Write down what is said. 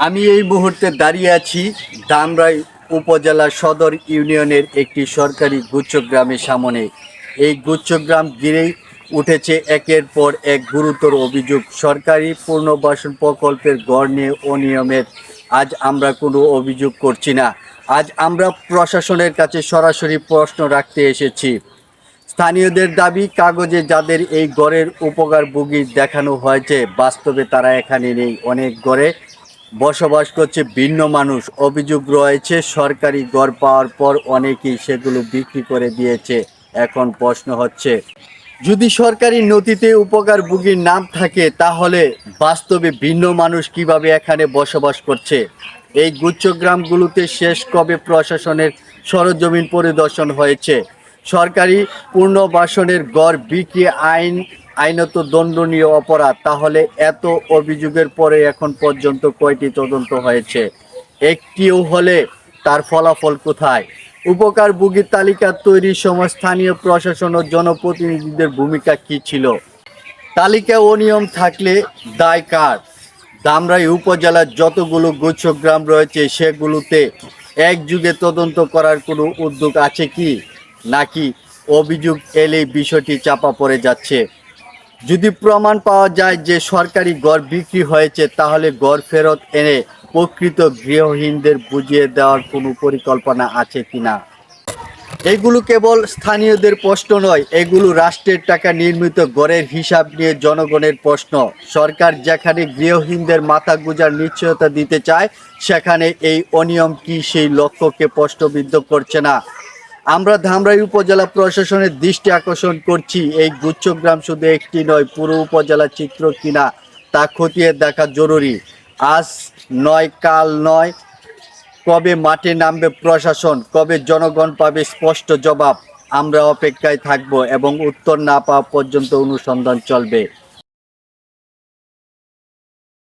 আমি এই মুহূর্তে দাঁড়িয়ে আছি ধামরাই উপজেলা সদর ইউনিয়নের একটি সরকারি গুচ্ছগ্রামের সামনে। এই গুচ্ছগ্রাম ঘিরেই উঠেছে একের পর এক গুরুতর অভিযোগ। সরকারি পুনর্বাসন প্রকল্পের গড় নিয়ে অনিয়মের আজ আমরা কোনো অভিযোগ করছি না। আজ আমরা প্রশাসনের কাছে সরাসরি প্রশ্ন রাখতে এসেছি। স্থানীয়দের দাবি, কাগজে যাদের এই গড়ের উপকারভোগী দেখানো হয়েছে, বাস্তবে তারা এখানে নেই। অনেক গড়ে বসবাস করছে ভিন্ন মানুষ। অভিযোগ রয়েছে সরকারি গড় পাওয়ার পর অনেকেই সেগুলো বিক্রি করে দিয়েছে। এখন প্রশ্ন হচ্ছে, যদি সরকারি নথিতে উপকারভোগীর নাম থাকে তাহলে বাস্তবে ভিন্ন মানুষ কিভাবে এখানে বসবাস করছে? এই গুচ্ছগ্রামগুলোতে শেষ কবে প্রশাসনের সরজমিন পরিদর্শন হয়েছে? সরকারি পুনর্বাসনের গড় বিক্রি আইনত দণ্ডনীয় অপরাধ। তাহলে এত অভিযোগের পরে এখন পর্যন্ত কয়টি তদন্ত হয়েছে? একটিও হলে তার ফলাফল কোথায়? উপকারভোগীর তালিকা তৈরির সময় স্থানীয় প্রশাসন ও জনপ্রতিনিধিদের ভূমিকা কী ছিল? তালিকা অনিয়ম থাকলে দায় কার? ধামরাই উপজেলার যতগুলো গুচ্ছগ্রাম রয়েছে সেগুলোতে একযুগে তদন্ত করার কোনো উদ্যোগ আছে কি, নাকি অভিযোগ এলেই বিষয়টি চাপা পড়ে যাচ্ছে? যদি প্রমাণ পাওয়া যায় যে সরকারি গড় বিক্রি হয়েছে, তাহলে গড় ফেরত এনে প্রকৃত গৃহহীনদের বুঝিয়ে দেওয়ার কোনো পরিকল্পনা আছে কিনা? এগুলো কেবল স্থানীয়দের প্রশ্ন নয়, এগুলো রাষ্ট্রের টাকা নির্মিত গড়ের হিসাব নিয়ে জনগণের প্রশ্ন। সরকার যেখানে গৃহহীনদের মাথা গোঁজার নিশ্চয়তা দিতে চায়, সেখানে এই অনিয়ম কি সেই লক্ষ্যকে প্রশ্নবিদ্ধ করছে না? আমরা ধামরাই উপজেলা প্রশাসনের দৃষ্টি আকর্ষণ করছি, এই গুচ্ছগ্রাম শুধু একটি নয়, পুরো উপজেলা চিত্র কিনা তা খতিয়ে দেখা জরুরি। আজ নয়, কাল নয়, কবে মাঠে নামবে প্রশাসন, কবে জনগণ পাবে স্পষ্ট জবাব? আমরা অপেক্ষায় থাকব এবং উত্তর না পাওয়া পর্যন্ত অনুসন্ধান চলবে।